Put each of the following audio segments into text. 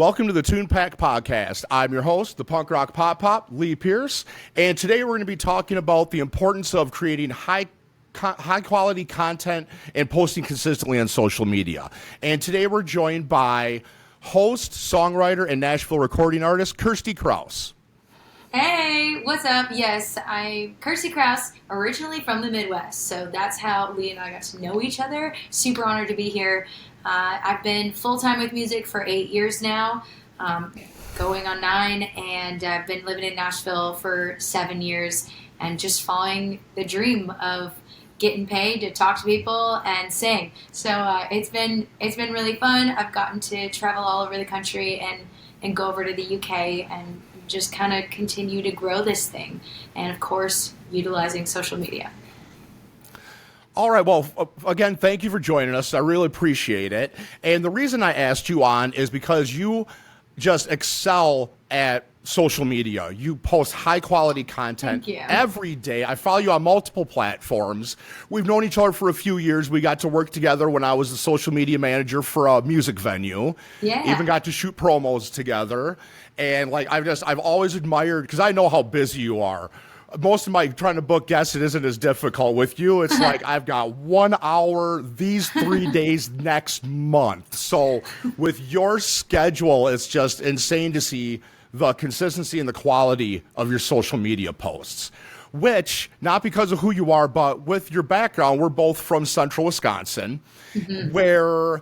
Welcome to the Tunepact podcast. I'm your host, the punk rock pop, Lee Pierce, and today we're going to be talking about the importance of creating high quality content and posting consistently on social media. And today we're joined by host, songwriter, and Nashville recording artist, Kirsty Krause. Hey, what's up? Yes, I'm Kirsty Krause, originally from the Midwest, so that's how Lee and I got to know each other. Super honored to be here. I've been full-time with music for 8 years now, going on 9, and I've been living in Nashville for 7 years, and just following the dream of getting paid to talk to people and sing. So it's been really fun. I've gotten to travel all over the country and go over to the UK and just kind of continue to grow this thing, and of course utilizing social media. All right. Well, again, thank you for joining us. I really appreciate it. And the reason I asked you on is because you just excel at social media. You post high quality content every day. I follow you on multiple platforms. We've known each other for a few years. We got to work together when I was the social media manager for a music venue. Yeah. Even got to shoot promos together. And I've always admired, because I know how busy you are. Most of my trying to book guests, it isn't as difficult. With you, it's like I've got 1 hour these 3 days next month. So with your schedule, it's just insane to see the consistency and the quality of your social media posts, which, not because of who you are, but with your background, we're both from central Wisconsin, where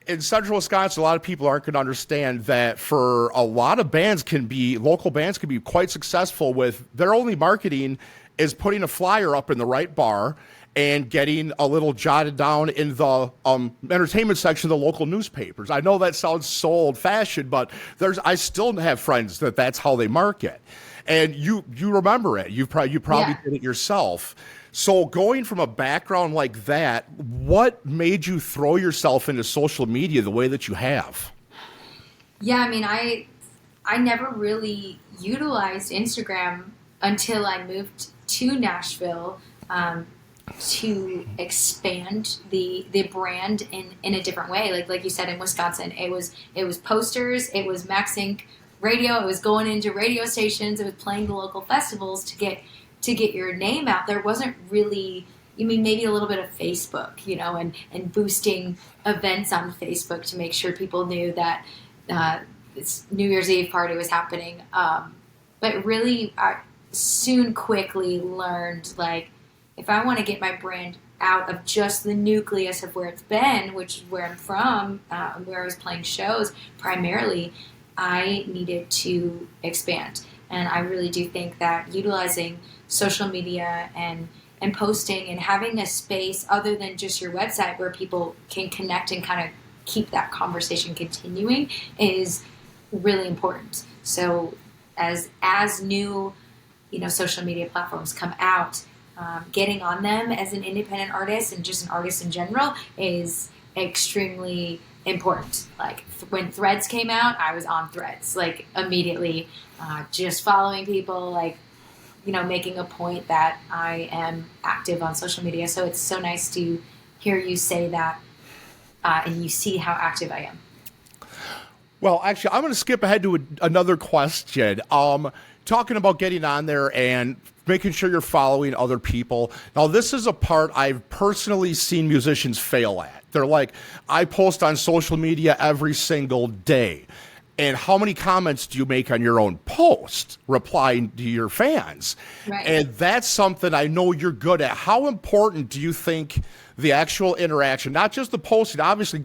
in central Wisconsin, a lot of people aren't going to understand that for a lot of local bands can be quite successful with their only marketing is putting a flyer up in the right bar and getting a little jotted down in the entertainment section of the local newspapers. I know that sounds so old-fashioned, but I still have friends that's how they market. And you remember it. You probably did it yourself. So going from a background like that, what made you throw yourself into social media the way that you have? Yeah, I mean, I never really utilized Instagram until I moved to Nashville to expand the brand in a different way. Like you said, in Wisconsin, it was posters, it was MaxInc radio, it was going into radio stations, it was playing the local festivals to get your name out. There wasn't really, maybe a little bit of Facebook, and boosting events on Facebook to make sure people knew that this New Year's Eve party was happening. But really, I quickly learned, if I want to get my brand out of just the nucleus of where it's been, which is where I'm from, where I was playing shows primarily, I needed to expand. And I really do think that utilizing social media and posting and having a space other than just your website where people can connect and kind of keep that conversation continuing is really important. So as new, social media platforms come out, getting on them as an independent artist and just an artist in general is extremely important. When Threads came out, I was on Threads immediately, just following people, making a point that I am active on social media. So it's so nice to hear you say that, and you see how active I am. Well, actually, I'm going to skip ahead to another question. Talking about getting on there and making sure you're following other people. Now, this is a part I've personally seen musicians fail at. They're like, I post on social media every single day. And how many comments do you make on your own post, replying to your fans? Right. And that's something I know you're good at. How important do you think the actual interaction, not just the posting, obviously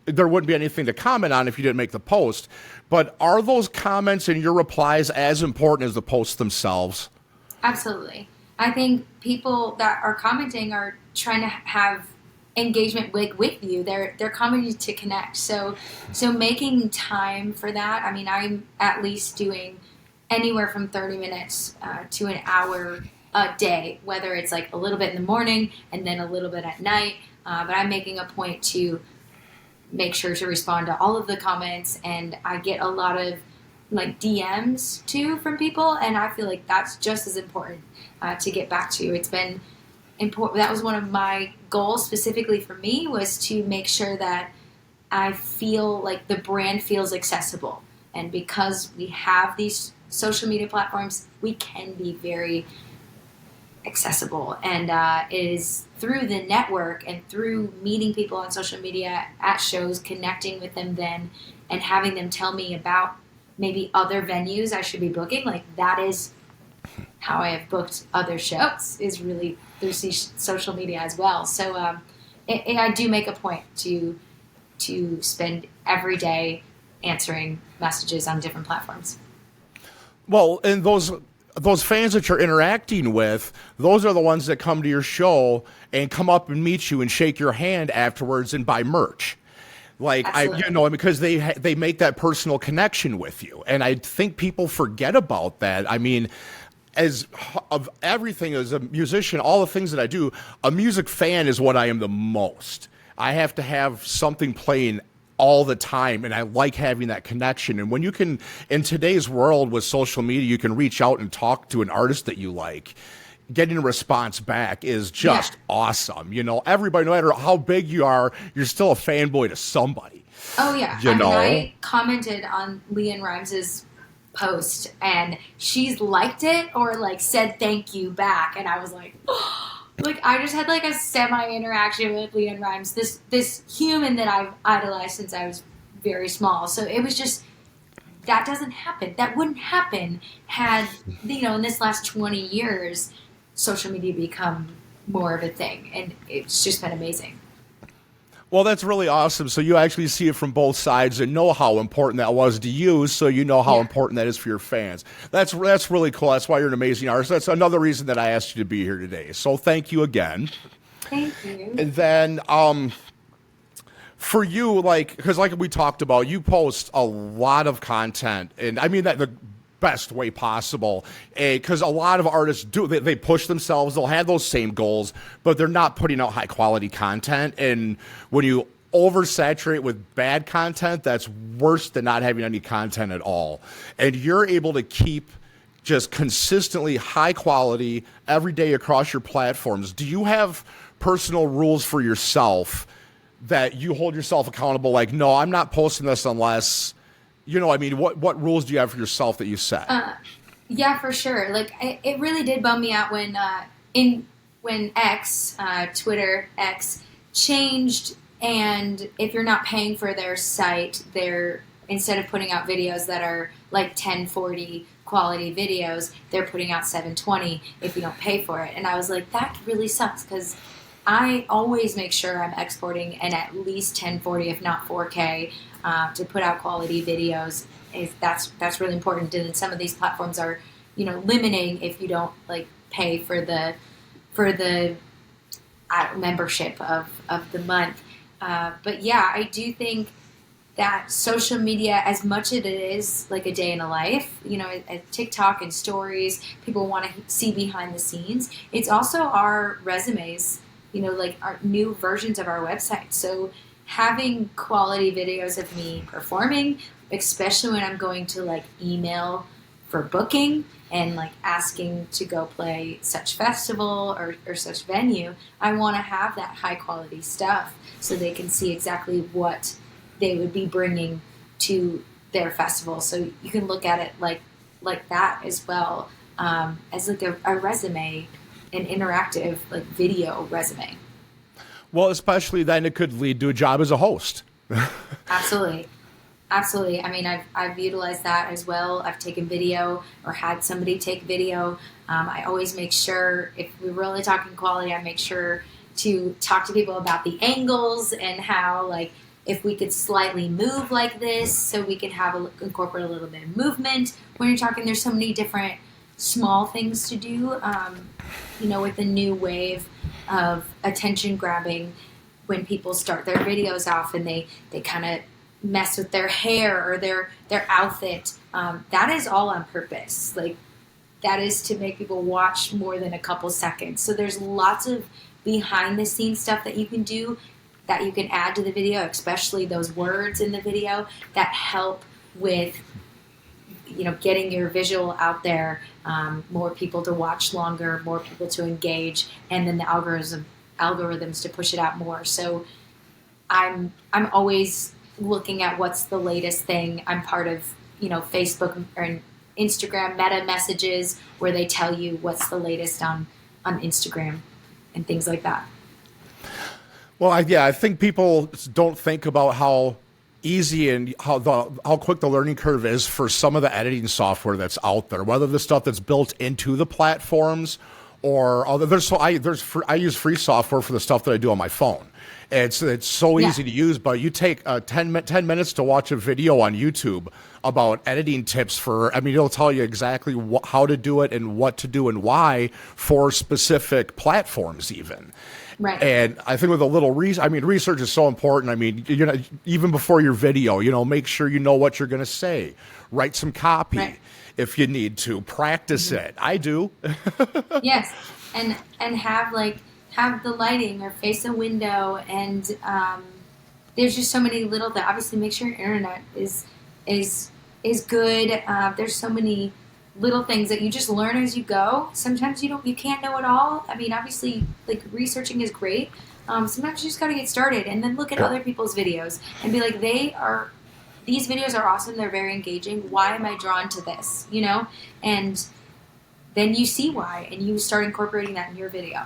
there wouldn't be anything to comment on if you didn't make the post, but are those comments and your replies as important as the posts themselves? Absolutely. I think people that are commenting are trying to have engagement with you. They're commenting to connect. So making time for that. I mean, I'm at least doing anywhere from 30 minutes to an hour a day, whether it's a little bit in the morning and then a little bit at night. But I'm making a point to make sure to respond to all of the comments, and I get a lot of DMs too from people, and I feel like that's just as important to get back to. It's been important. That was one of my goals specifically for me, was to make sure that I feel like the brand feels accessible. And because we have these social media platforms, we can be very accessible. And it is through the network and through meeting people on social media at shows, connecting with them then, and having them tell me about maybe other venues I should be booking. Like, that is how I have booked other shows, is really through social media as well. So I do make a point to spend every day answering messages on different platforms. Well, and those fans that you're interacting with, those are the ones that come to your show and come up and meet you and shake your hand afterwards and buy merch. Like, Absolutely. because they make that personal connection with you, and I think people forget about that. I mean, as of everything as a musician, all the things that I do, a music fan is what I am the most. I have to have something playing all the time, and I like having that connection. And when you can, in today's world with social media, you can reach out and talk to an artist that you like. Getting a response back is just awesome. Everybody, no matter how big you are, you're still a fanboy to somebody. Oh yeah. I commented on Leanne Rhymes's post, and she's liked it or like said thank you back, and I was like, like, I just had like a semi interaction with Leanne Rhymes, this human that I've idolized since I was very small. So it was just, that doesn't happen. That wouldn't happen had, in this last 20 years, social media become more of a thing, and it's just been amazing. Well, that's really awesome. So you actually see it from both sides and know how important that was to you, so you know how important that is for your fans. That's really cool. That's why you're an amazing artist. That's another reason that I asked you to be here today. So thank you again. Thank you. And then for you, because like we talked about, you post a lot of content, and I mean that the best way possible, because a lot of artists do, they push themselves, they'll have those same goals, but they're not putting out high quality content. And when you oversaturate with bad content, that's worse than not having any content at all. And you're able to keep just consistently high quality every day across your platforms. Do you have personal rules for yourself that you hold yourself accountable, like, no, I'm not posting this unless, what rules do you have for yourself that you set? Yeah, for sure. Like, it really did bum me out when when X, Twitter X, changed, and if you're not paying for their site, they're, instead of putting out videos that are like 1040 quality videos, they're putting out 720 if you don't pay for it. And I was like, that really sucks, because I always make sure I'm exporting in at least 1040, if not 4K, to put out quality videos. That's really important. And some of these platforms are, limiting if you don't like pay for the membership of the month. But yeah, I do think that social media, as much as it is like a day in a life, at TikTok and stories, people want to see behind the scenes. It's also our resumes, like our new versions of our website. So having quality videos of me performing, especially when I'm going to like email for booking and like asking to go play such festival or such venue, I want to have that high quality stuff so they can see exactly what they would be bringing to their festival. So you can look at it like that as well, as like a resume, an interactive like video resume. Well, especially then it could lead to a job as a host. Absolutely. Absolutely. I mean, I've utilized that as well. I've taken video or had somebody take video. I always make sure, if we're really talking quality, I make sure to talk to people about the angles and how, like, if we could slightly move like this so we can incorporate a little bit of movement. When you're talking, there's so many different small things to do, with the new wave of attention grabbing, when people start their videos off and they kind of mess with their hair or their outfit. That is all on purpose. Like, that is to make people watch more than a couple seconds. So there's lots of behind the scenes stuff that you can do, that you can add to the video, especially those words in the video that help with, getting your visual out there, more people to watch longer, more people to engage, and then the algorithms to push it out more. So I'm always looking at what's the latest thing. I'm part of, Facebook or Instagram meta messages where they tell you what's the latest on Instagram and things like that. Well, I think people don't think about how easy and how quick the learning curve is for some of the editing software that's out there, whether the stuff that's built into the platforms or other. I use free software for the stuff that I do on my phone. It's so easy to use, but you take 10 minutes to watch a video on YouTube about editing tips it'll tell you exactly how to do it and what to do and why for specific platforms even. Right. And I think with a little research is so important. Even before your video, make sure you know what you're going to say. Write some copy if you need to. Practice it. I do. Yes, and have the lighting or face a window, and there's just so many little that obviously make sure your internet is good. There's so many little things that you just learn as you go. Sometimes you can't know it all. I mean, obviously, like, researching is great. Sometimes you just got to get started and then look at other people's videos and be like, these videos are awesome. They're very engaging. Why am I drawn to this? And then you see why, and you start incorporating that in your video.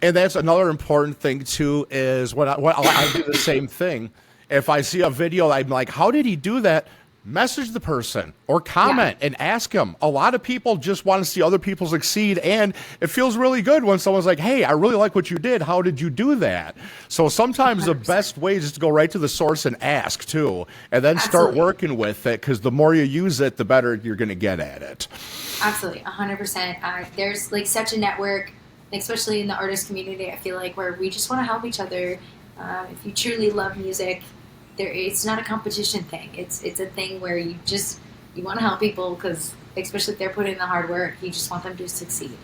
And that's another important thing too, is when I do the same thing. If I see a video, I'm like, how did he do that? Message the person or comment and ask them. A lot of people just want to see other people succeed, and it feels really good when someone's like, hey, I really like what you did. How did you do that? So sometimes 100%. The best way is to go right to the source and ask too, and then start working with it, because the more you use it, the better you're going to get at it. Absolutely, 100%. There's like such a network, especially in the artist community, I feel like, where we just want to help each other. If you truly love music, it's not a competition thing. It's a thing where you want to help people, because especially if they're putting in the hard work, you just want them to succeed.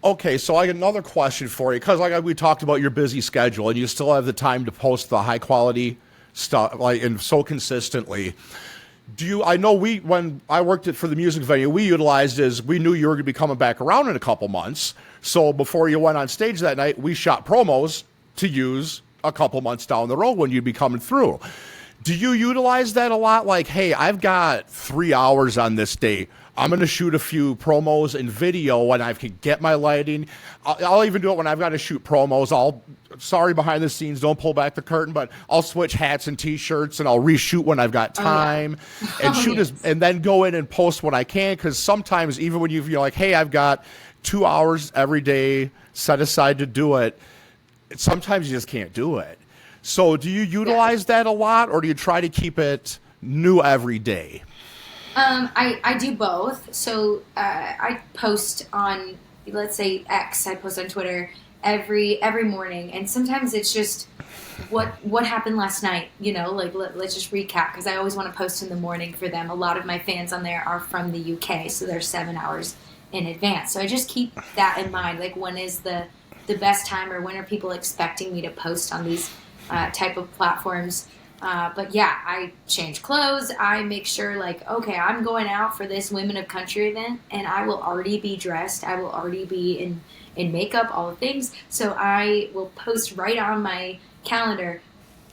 Okay, so I got another question for you, because we talked about your busy schedule, and you still have the time to post the high quality stuff, and so consistently. I know when I worked for the music venue, we utilized we knew you were going to be coming back around in a couple months. So before you went on stage that night, we shot promos to use a couple months down the road when you'd be coming through. Do you utilize that a lot? Like, hey, I've got 3 hours on this day. I'm going to shoot a few promos and video when I can get my lighting. I'll even do it when I've got to shoot promos. Sorry, behind the scenes, don't pull back the curtain, but I'll switch hats and t-shirts, and I'll reshoot when I've got time and then go in and post when I can. Because sometimes even when you're like, hey, I've got 2 hours every day set aside to do it, sometimes you just can't do it. So do you utilize that a lot, or do you try to keep it new every day? I do both. So I post on, let's say, X. I post on Twitter every morning, and sometimes it's just what happened last night. Let's just recap, because I always want to post in the morning for them. A lot of my fans on there are from the UK, so they're 7 hours in advance. So I just keep that in mind. Like, when is the best time, or when are people expecting me to post on these type of platforms? But yeah, I change clothes. I make sure, like, okay, I'm going out for this Women of Country event, and I will already be dressed. I will already be in makeup, all the things. So I will post right on my calendar,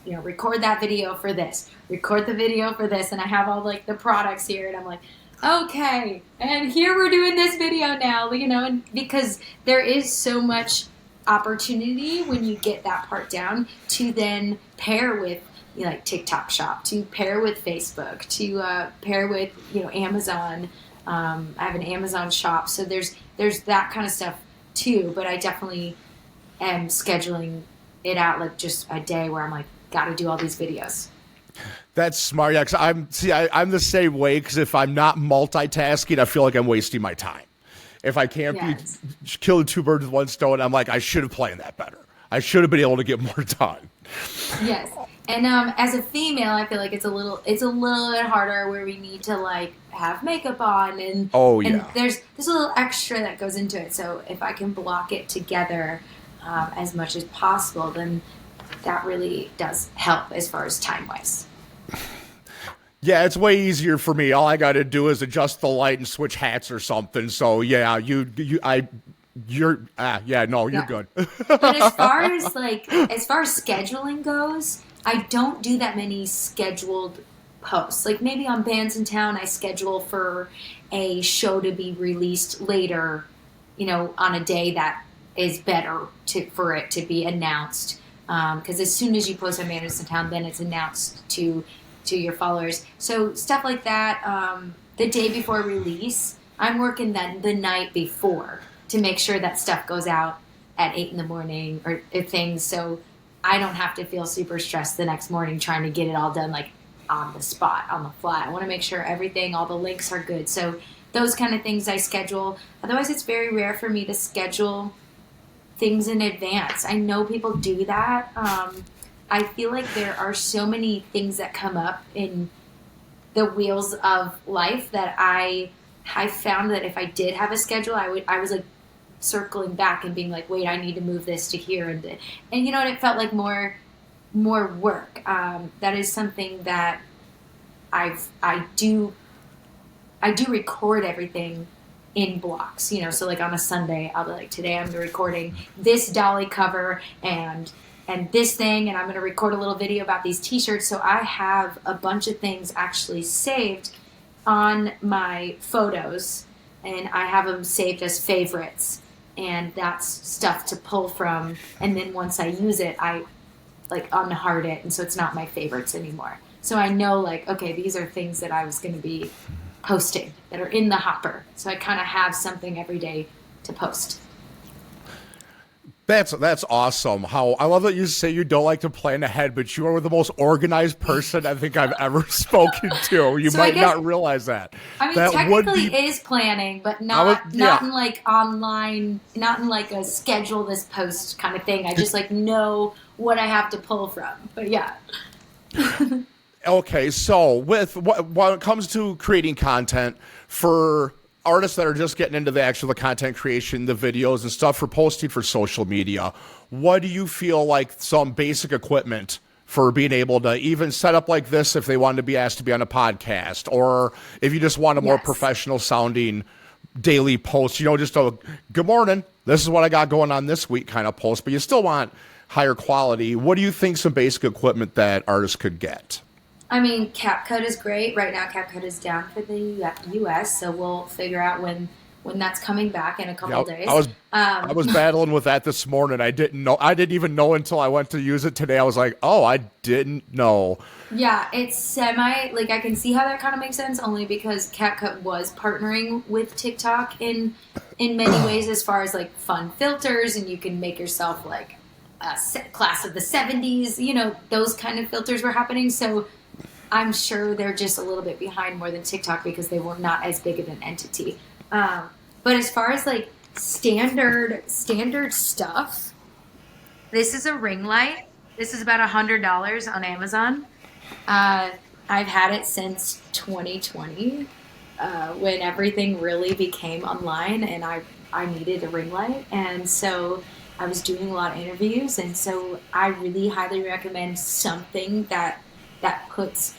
record that video for this, record the video for this. And I have all, like, the products here, and I'm like, okay, and here we're doing this video now, and because there is so much opportunity when you get that part down to then pair with, like, TikTok Shop, to pair with Facebook, to pair with, Amazon. I have an Amazon shop, so there's that kind of stuff too. But I definitely am scheduling it out, like, just a day where I'm like, got to do all these videos. That's smart. Yeah, 'cause I'm the same way, because if I'm not multitasking, I feel like I'm wasting my time. If I can't be killing two birds with one stone, I'm like, I should have planned that better. I should have been able to get more done. Yes. And as a female, I feel like it's a little bit harder, where we need to, like, have makeup on, and and there's a little extra that goes into it. So if I can block it together as much as possible, then that really does help as far as time wise. Yeah, it's way easier for me. All I got to do is adjust the light and switch hats or something. So yeah, you're good. But as far as scheduling goes, I don't do that many scheduled posts. Like maybe on Bands in Town, I schedule for a show to be released later, on a day that is better for it to be announced. Because as soon as you post on Bands in Town, then it's announced to your followers. So stuff like that. The day before release, I'm working the night before to make sure that stuff goes out at 8 a.m. or things. So I don't have to feel super stressed the next morning trying to get it all done like on the spot, on the fly. I want to make sure all the links are good. So those kind of things I schedule. Otherwise, it's very rare for me to schedule things in advance. I know people do that. I feel like there are so many things that come up in the wheels of life that I found that if I did have a schedule, I was like circling back and being like, wait, I need to move this to here. And you know what? It felt like more work. That is something that I do record everything in blocks, so like on a Sunday, I'll be like, today I'm recording this dolly cover and this thing, and I'm going to record a little video about these t-shirts. So I have a bunch of things actually saved on my photos, and I have them saved as favorites, and that's stuff to pull from. And then once I use it, I like unheart it, and so it's not my favorites anymore. So I know like, okay, these are things that I was going to be posting that are in the hopper. So I kind of have something every day to post. That's awesome. How I love that you say you don't like to plan ahead, but you are the most organized person I think I've ever spoken to. You might not realize that. I mean, that technically is planning, but not in like online, not in like a schedule this post kind of thing. I just like know what I have to pull from. But yeah. Okay, so when it comes to creating content for artists that are just getting into the content creation, the videos and stuff for posting for social media, what do you feel like some basic equipment for being able to even set up like this if they wanted to be asked to be on a podcast, or if you just want a more professional sounding daily post, just a good morning, this is what I got going on this week kind of post, but you still want higher quality. What do you think some basic equipment that artists could get? I mean, CapCut is great. Right now, CapCut is down for the U.S., so we'll figure out when that's coming back in a couple of days. I was battling with that this morning. I didn't even know until I went to use it today. I was like, oh, I didn't know. Yeah, it's I can see how that kind of makes sense, only because CapCut was partnering with TikTok in many ways as far as like fun filters, and you can make yourself like a class of the 70s, those kind of filters were happening. So I'm sure they're just a little bit behind more than TikTok because they were not as big of an entity. But as far as like standard stuff, this is a ring light. This is about $100 on Amazon. I've had it since 2020 when everything really became online and I needed a ring light. And so I was doing a lot of interviews. And so I really highly recommend something that puts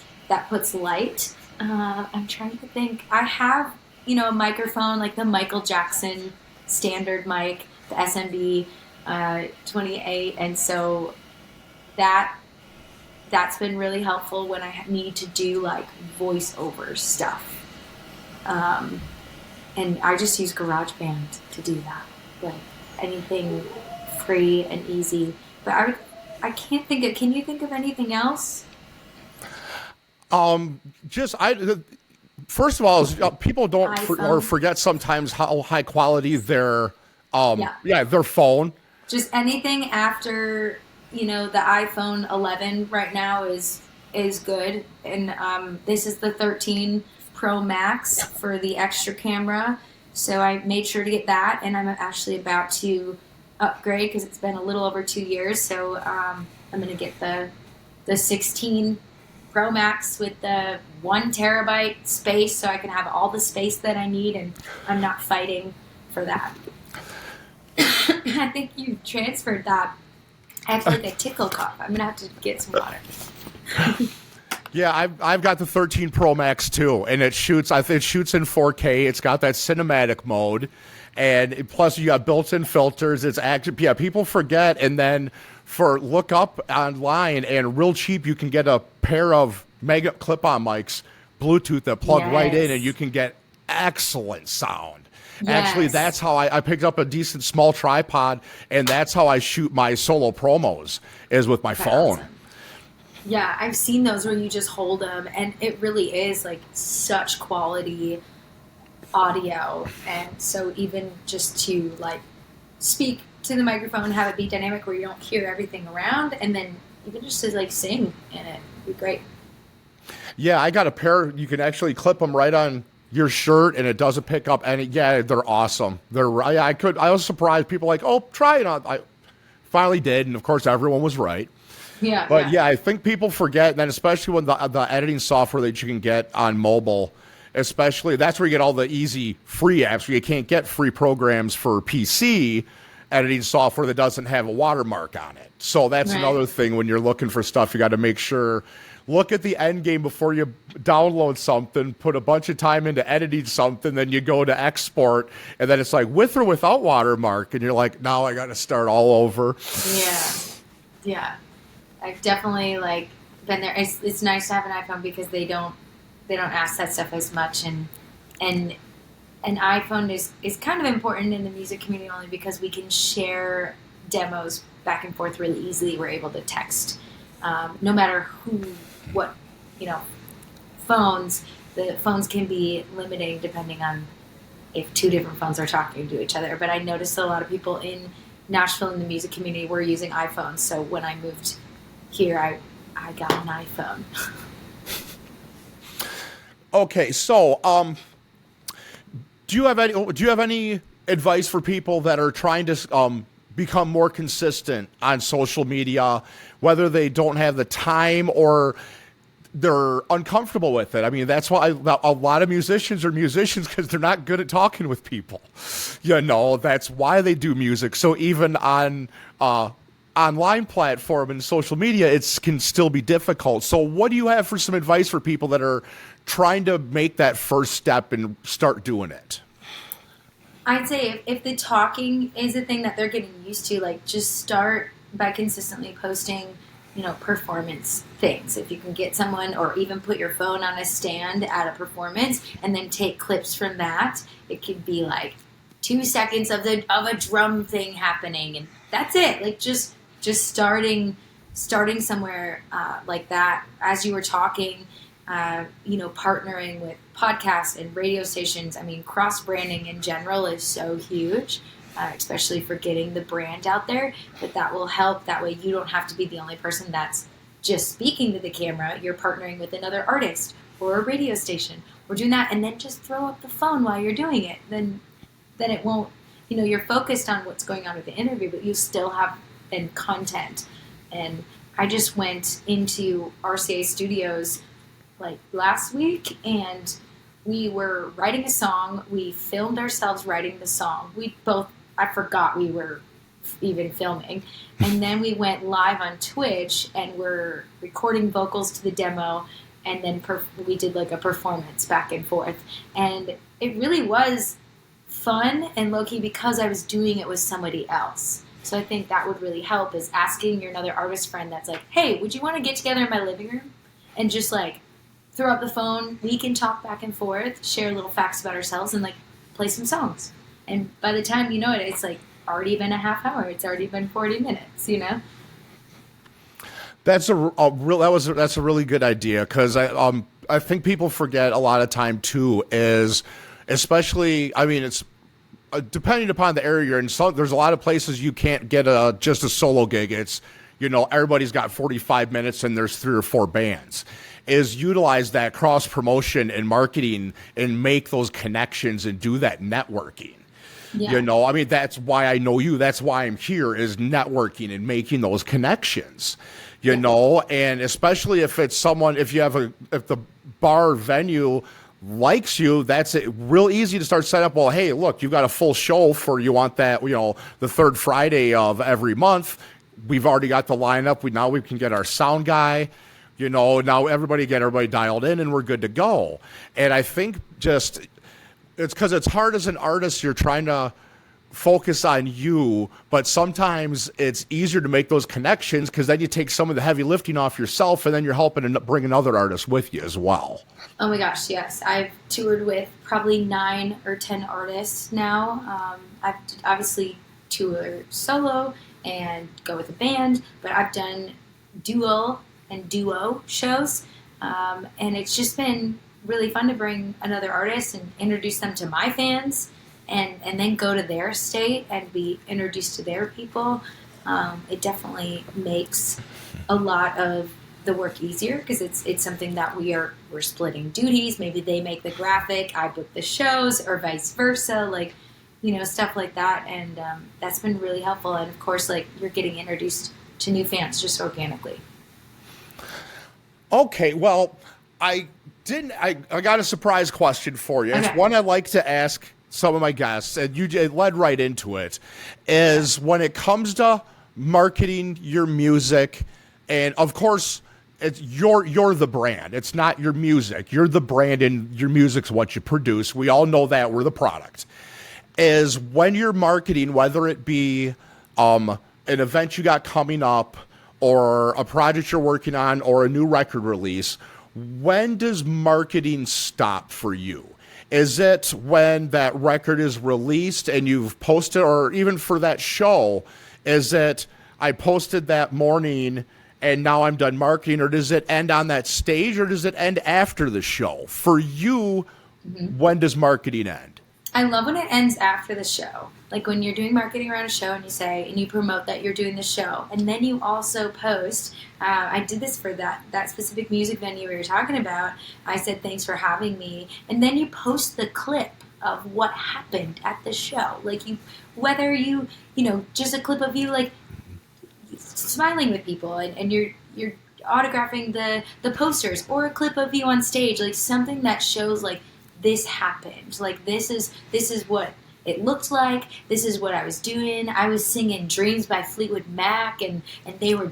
light. I'm trying to think. I have, a microphone like the Michael Jackson standard mic, the SMB 28, and so that's been really helpful when I need to do like voiceover stuff. And I just use GarageBand to do that. Like anything free and easy. But I can't think of. Can you think of anything else? First of all, people don't forget sometimes how high quality their their phone. Just anything after the iPhone 11 right now is good, and this is the 13 Pro Max for the extra camera. So I made sure to get that, and I'm actually about to upgrade because it's been a little over 2 years. So I'm going to get the 16 Pro Max with the 1 terabyte space, so I can have all the space that I need, and I'm not fighting for that. I think you transferred that. I have like a tickle cough. I'm gonna have to get some water. Yeah, I've got the 13 Pro Max too, and it shoots in 4K. It's got that cinematic mode, And plus you got built-in filters. It's actually, yeah, people forget. And then look up online, and real cheap, you can get a pair of mega clip-on mics, Bluetooth, that plug right in, and you can get excellent sound. Actually, that's how I picked up a decent small tripod, and that's how I shoot my solo promos, is with my phone. Awesome. Yeah, I've seen those where you just hold them, and it really is like such quality audio. And so even just to like speak to the microphone, have it be dynamic where you don't hear everything around, and then even just to like sing in it would be great. Yeah, I got a pair. You can actually clip them right on your shirt, and it doesn't pick up any. Yeah, they're awesome. I was surprised. People like, oh, try it on. I finally did, and of course, everyone was right. Yeah. But yeah, I think people forget, and then especially when the editing software that you can get on mobile, especially that's where you get all the easy free apps. Where you can't get free programs for PC editing software that doesn't have a watermark on it. So that's another thing when you're looking for stuff. You got to make sure. Look at the end game before you download something, put a bunch of time into editing something, then you go to export, and then it's like with or without watermark, and you're like, now I got to start all over. Yeah. I've definitely like been there. It's nice to have an iPhone because they don't ask that stuff as much, and an iPhone is kind of important in the music community only because we can share demos back and forth really easily. We're able to text. No matter what, the phones can be limiting depending on if two different phones are talking to each other. But I noticed a lot of people in Nashville in the music community were using iPhones. So when I moved here, I got an iPhone. Okay, so do you have any advice for people that are trying to become more consistent on social media, whether they don't have the time or they're uncomfortable with it? I mean, that's why a lot of musicians are musicians, because they're not good at talking with people. That's why they do music. So even on online platform and social media, it can still be difficult. So what do you have for some advice for people that are trying to make that first step and start doing it? I'd say if the talking is a thing that they're getting used to, like just start by consistently posting, performance things. If you can get someone, or even put your phone on a stand at a performance and then take clips from that. It could be like 2 seconds of a drum thing happening, and that's it. Like just starting somewhere like that. As you were talking, partnering with podcasts and radio stations. I mean, cross-branding in general is so huge, especially for getting the brand out there. But that will help. That way you don't have to be the only person that's just speaking to the camera. You're partnering with another artist or a radio station. We're doing that, and then just throw up the phone while you're doing it. Then it won't, you're focused on what's going on with the interview, but you still have content. And I just went into RCA Studios like last week, and we were writing a song. We filmed ourselves writing the song. I forgot we were even filming. And then we went live on Twitch, and we're recording vocals to the demo, and then we did like a performance back and forth. And it really was fun and low-key because I was doing it with somebody else. So I think that would really help, is asking your another artist friend that's like, hey, would you want to get together in my living room and just like throw up the phone, we can talk back and forth, share little facts about ourselves, and like play some songs. And by the time you know it, it's like already been a half hour. It's already been 40 minutes, That's a really good idea, because I think people forget a lot of time too, is especially, I mean, it's depending upon the area you're in. There's a lot of places you can't get just a solo gig. It's everybody's got 45 minutes and there's 3 or 4 bands. Is utilize that cross promotion and marketing and make those connections and do that networking. Yeah. I mean, that's why I know you. That's why I'm here, is networking and making those connections. And especially if it's someone, if the bar venue likes you, that's real easy to start setting up. Well, hey, look, you've got a full show you want that, the third Friday of every month. We've already got the lineup. Now we can get our sound guy. Now everybody dialed in, and we're good to go. And I think it's because it's hard as an artist. You're trying to focus on you, but sometimes it's easier to make those connections because then you take some of the heavy lifting off yourself, and then you're helping and bring another artist with you as well. Oh my gosh, yes. I've toured with probably 9 or 10 artists now. I've obviously tour solo and go with a band, but I've done duo and duo shows. And it's just been really fun to bring another artist and introduce them to my fans, and then go to their state and be introduced to their people. It definitely makes a lot of the work easier because it's something that we're splitting duties. Maybe they make the graphic, I book the shows, or vice versa, like, stuff like that. And that's been really helpful. And of course, like, you're getting introduced to new fans just organically. Okay, well, I got a surprise question for you. Okay. It's one I like to ask some of my guests, and it led right into it, is when it comes to marketing your music, and of course, you're the brand. It's not your music. You're the brand, and your music's what you produce. We all know that. We're the product. Is when you're marketing, whether it be an event you got coming up, or a project you're working on, or a new record release, when does marketing stop for you? Is it when that record is released and you've posted, or even for that show, is it I posted that morning and now I'm done marketing, or does it end on that stage, or does it end after the show? For you, when does marketing end? I love when it ends after the show. Like when you're doing marketing around a show and you promote that you're doing the show. And then you also post, I did this for that specific music venue we were talking about. I said, thanks for having me. And then you post the clip of what happened at the show. Like whether just a clip of you like smiling with people and you're autographing the posters, or a clip of you on stage, like something that shows like, this happened. Like this is what it looked like. This is what I was doing. I was singing Dreams by Fleetwood Mac, and they were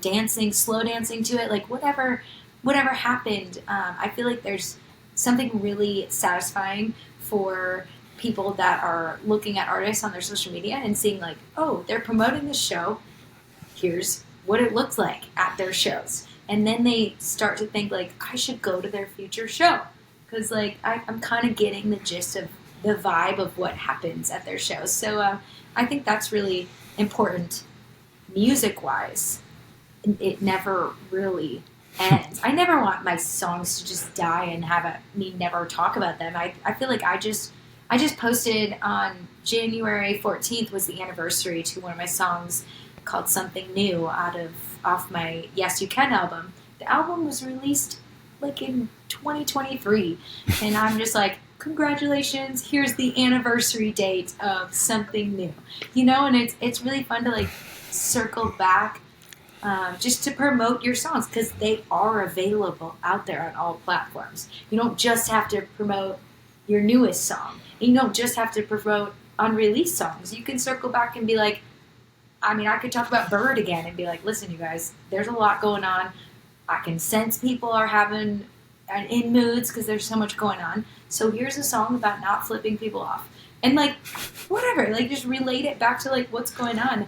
slow dancing to it. Like whatever happened, I feel like there's something really satisfying for people that are looking at artists on their social media and seeing like, oh, they're promoting the show. Here's what it looks like at their shows. And then they start to think like, I should go to their future show. Because like I'm kind of getting the gist of the vibe of what happens at their shows. So I think that's really important music-wise. It never really ends. I never want my songs to just die and have me never talk about them. I feel like I just posted on January 14th was the anniversary to one of my songs called Something New off my Yes You Can album. The album was released like in 2023, and I'm just like, congratulations, here's the anniversary date of Something New, and it's really fun to like circle back just to promote your songs, because they are available out there on all platforms. You don't just have to promote your newest song, and you don't just have to promote unreleased songs. You can circle back and be like, I could talk about Bird again and be like, listen, you guys, there's a lot going on. I can sense people are in moods because there's so much going on. So here's a song about not flipping people off. And like, whatever, like just relate it back to like what's going on.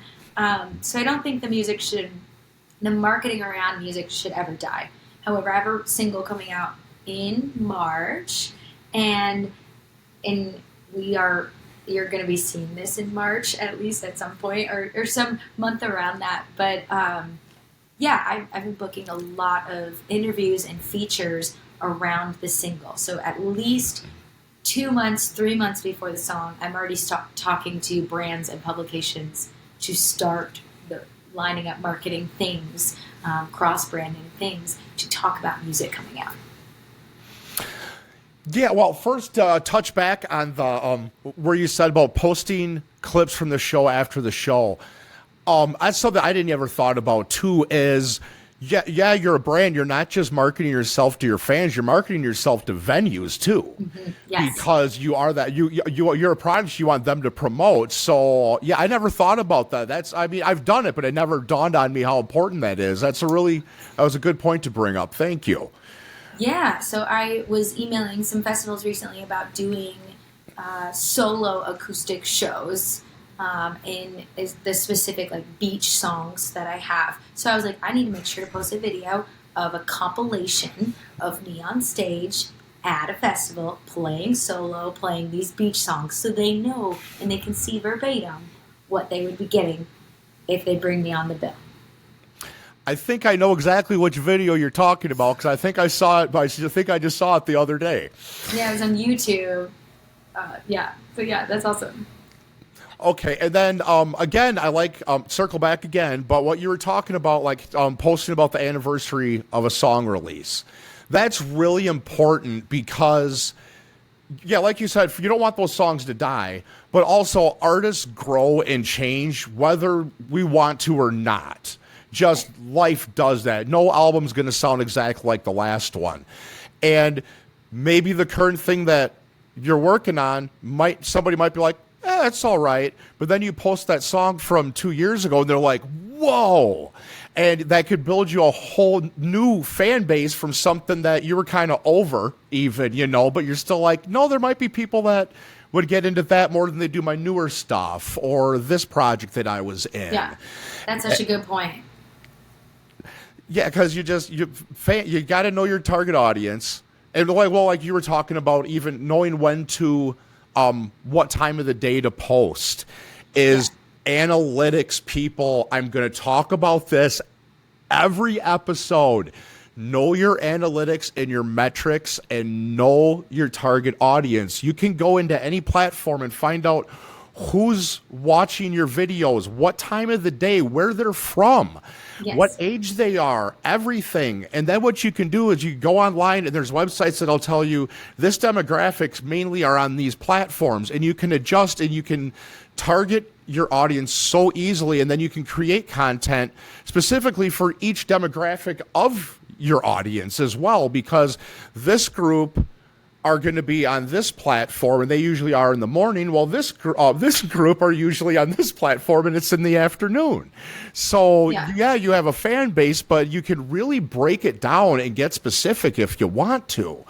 So I don't think the marketing around music should ever die. However, I have a single coming out in March, and you're going to be seeing this in March, at least at some point, or some month around that. But I've been booking a lot of interviews and features around the single. So at least 2 months, 3 months before the song, I'm already talking to brands and publications to start lining up marketing things, cross-branding things to talk about music coming out. Yeah, well, first, touch back on the where you said about posting clips from the show after the show. That's something I didn't ever thought about too. Is you're a brand. You're not just marketing yourself to your fans. You're marketing yourself to venues too, mm-hmm. Yes. Because you are that. You're a product you want them to promote. So yeah, I never thought about that. I've done it, but it never dawned on me how important that is. That was a good point to bring up. Thank you. Yeah, so I was emailing some festivals recently about doing solo acoustic shows in the specific like beach songs that I have. So I was like, I need to make sure to post a video of a compilation of me on stage at a festival playing solo, playing these beach songs, so they know and they can see verbatim what they would be getting if they bring me on the bill. I think I know exactly which video you're talking about because I think I saw it. I think I just saw it the other day. Yeah, it was on YouTube. Yeah, so yeah, that's awesome. Okay, and then again, I like circle back again, but what you were talking about, like posting about the anniversary of a song release, that's really important because, yeah, like you said, you don't want those songs to die, but also artists grow and change whether we want to or not. Just life does that. No album's going to sound exactly like the last one, and maybe the current thing that you're working on somebody might be like, that's all right. But then you post that song from 2 years ago and they're like, whoa. And that could build you a whole new fan base from something that you were kind of over even, but you're still like, no, there might be people that would get into that more than they do my newer stuff or this project that I was in. Yeah, that's such a good point. Yeah, because you got to know your target audience. And like you were talking about, even knowing when to what time of the day to post is analytics people. I'm going to talk about this every episode. Know your analytics and your metrics and know your target audience. You can go into any platform and find out who's watching your videos, what time of the day, where they're from, what age they are, everything. And then what you can do is you go online and there's websites that'll tell you this demographics mainly are on these platforms, and you can adjust and you can target your audience so easily, and then you can create content specifically for each demographic of your audience as well, because this group are going to be on this platform, and they usually are in the morning, while this group are usually on this platform, and it's in the afternoon. So, yeah, you have a fan base, but you can really break it down and get specific if you want to.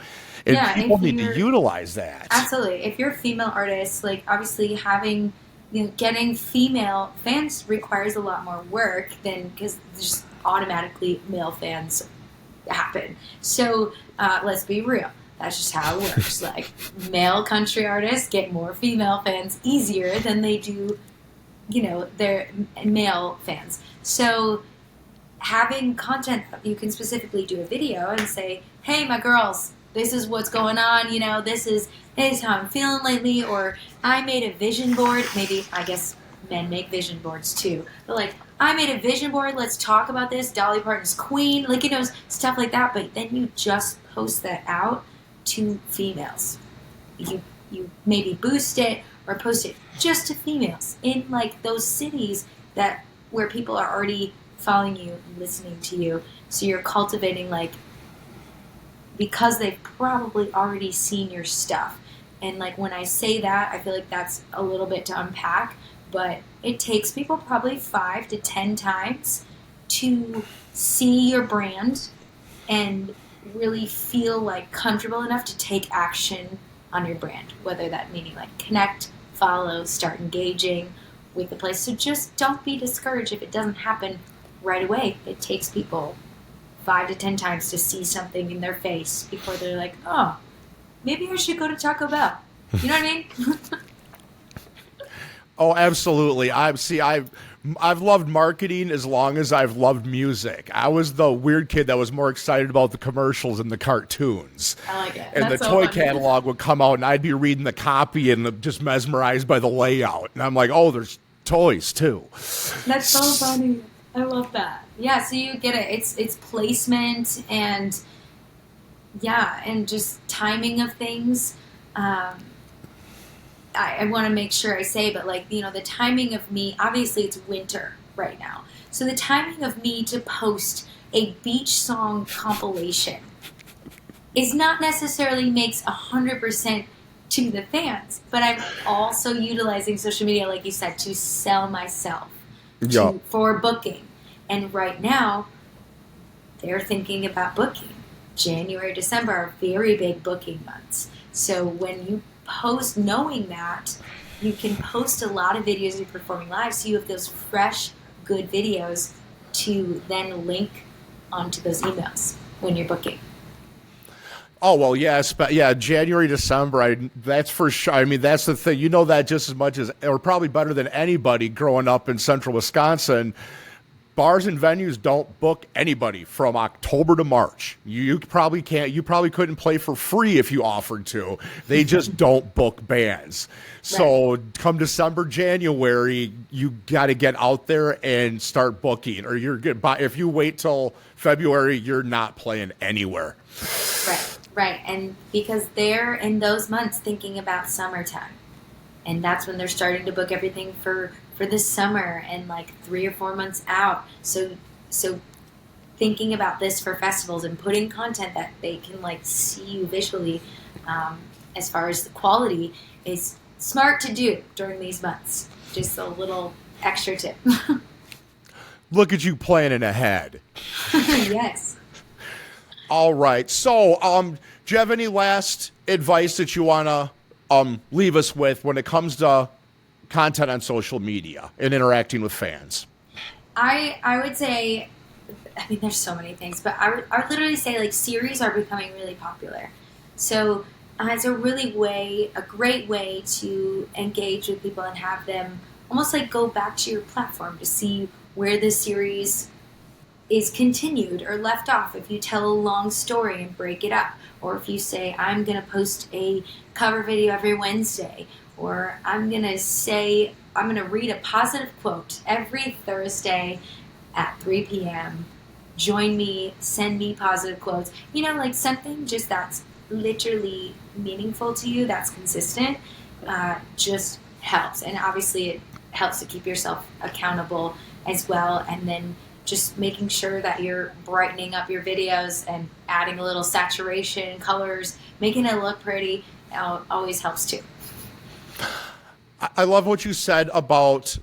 And people need to utilize that. Absolutely. If you're a female artist, like obviously getting female fans requires a lot more work than because just automatically male fans happen. So let's be real. That's just how it works. Like, male country artists get more female fans easier than they do, their male fans. So having content, you can specifically do a video and say, hey, my girls, this is what's going on, this is how I'm feeling lately, or I made a vision board. Maybe, I guess men make vision boards too. But like, I made a vision board, let's talk about this, Dolly Parton's Queen, stuff like that. But then you just post that out to females. You maybe boost it or post it just to females in like those cities where people are already following you and listening to you. So you're cultivating because they've probably already seen your stuff. And like when I say that, I feel like that's a little bit to unpack, but it takes people probably 5 to 10 times to see your brand and really feel like comfortable enough to take action on your brand, whether that meaning like connect, follow, start engaging with the place. So just don't be discouraged if it doesn't happen right away. It takes people 5 to 10 times to see something in their face before they're like, oh, maybe I should go to Taco Bell. You know what I mean? Oh, absolutely. I've loved marketing as long as I've loved music. I was the weird kid that was more excited about the commercials and the cartoons. I like it. And That's the so toy funny. catalog would come out, and I'd be reading the copy and just mesmerized by the layout. And I'm like, oh, there's toys too. That's so funny. I love that. Yeah, so you get it. It's placement and and just timing of things. I want to make sure I say, but the timing of me, obviously it's winter right now. So the timing of me to post a beach song compilation is not necessarily makes 100% to the fans, but I'm also utilizing social media, like you said, to sell myself for booking. And right now, they're thinking about booking. January, December are very big booking months. So when you post knowing that, you can post a lot of videos of you performing live, so you have those fresh, good videos to then link onto those emails when you're booking. Oh, well, yes, but yeah, January, December, that's for sure. I mean, that's the thing. You know that just as much as, or probably better than anybody growing up in central Wisconsin. Bars and venues don't book anybody from October to March. You probably can't, you probably couldn't play for free if you offered to. They just don't book bands. So come December, January, you got to get out there and start booking, or you're good. If you wait till February, you're not playing anywhere. Right. And because they're in those months thinking about summertime. And that's when they're starting to book everything for this summer and like 3 or 4 months out. So thinking about this for festivals and putting content that they can like see you visually, as far as the quality, is smart to do during these months. Just a little extra tip. Look at you planning ahead. Yes. All right. So, do you have any last advice that you want to leave us with when it comes to content on social media and interacting with fans? I would say, I mean, there's so many things, but I would literally say like series are becoming really popular. So it's a great way to engage with people and have them almost like go back to your platform to see where the series is continued or left off. If you tell a long story and break it up, or if you say, I'm going to post a cover video every Wednesday, or I'm going to read a positive quote every Thursday at 3 p.m. Join me, send me positive quotes. You know, like something just that's literally meaningful to you, that's consistent, just helps. And obviously it helps to keep yourself accountable as well. And then just making sure that you're brightening up your videos and adding a little saturation, colors, making it look pretty, always helps too. I love what you said about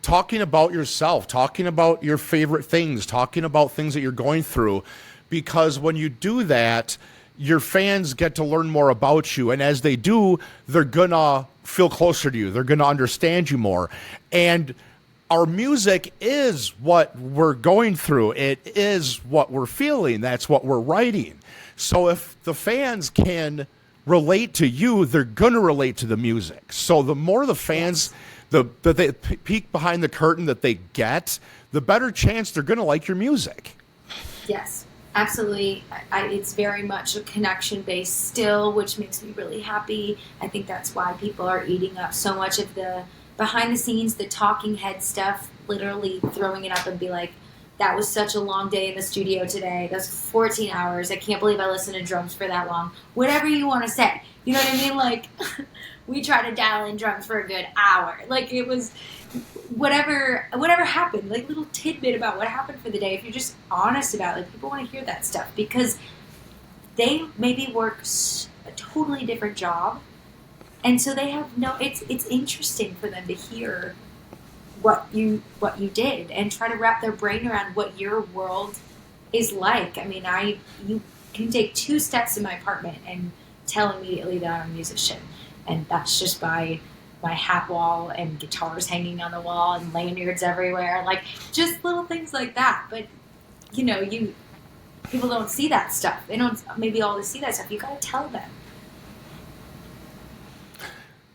talking about yourself, talking about your favorite things, talking about things that you're going through, because when you do that, your fans get to learn more about you. And as they do, they're going to feel closer to you. They're going to understand you more. And our music is what we're going through. It is what we're feeling. That's what we're writing. So if the fans can relate to you, they're going to relate to the music. So the more the fans, that they peek behind the curtain that they get, the better chance they're going to like your music. Yes, absolutely. It's very much a connection based still, which makes me really happy. I think that's why people are eating up so much of the behind the scenes, the talking head stuff, literally throwing it up and be like, that was such a long day in the studio today. That's 14 hours. I can't believe I listened to drums for that long. Whatever you want to say. You know what I mean? Like, we tried to dial in drums for a good hour. Like, it was whatever happened. Like, little tidbit about what happened for the day. If you're just honest about it, like, people want to hear that stuff. Because they maybe work a totally different job. And so they have it's interesting for them to hear what you did and try to wrap their brain around what your world is like. I mean, you can take 2 steps in my apartment and tell immediately that I'm a musician. And that's just by my hat wall and guitars hanging on the wall and lanyards everywhere. Like, just little things like that. But, you know, people don't see that stuff. They don't maybe always see that stuff. You got to tell them.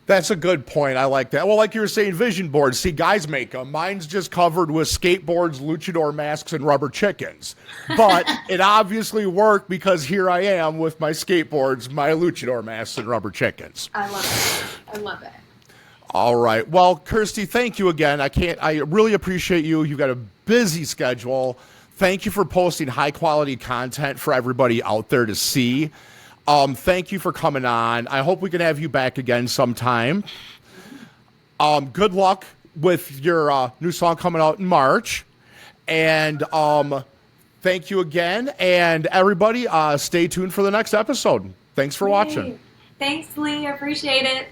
That's a good point. I like that. Well, like you were saying, vision boards. See, guys make them. Mine's just covered with skateboards, luchador masks, and rubber chickens. But it obviously worked because here I am with my skateboards, my luchador masks, and rubber chickens. I love it. All right. Well, Kirsty, thank you again. I really appreciate you. You've got a busy schedule. Thank you for posting high quality content for everybody out there to see. Thank you for coming on. I hope we can have you back again sometime. Good luck with your new song coming out in March. And thank you again. And everybody, stay tuned for the next episode. Thanks for watching. Thanks, Lee. I appreciate it.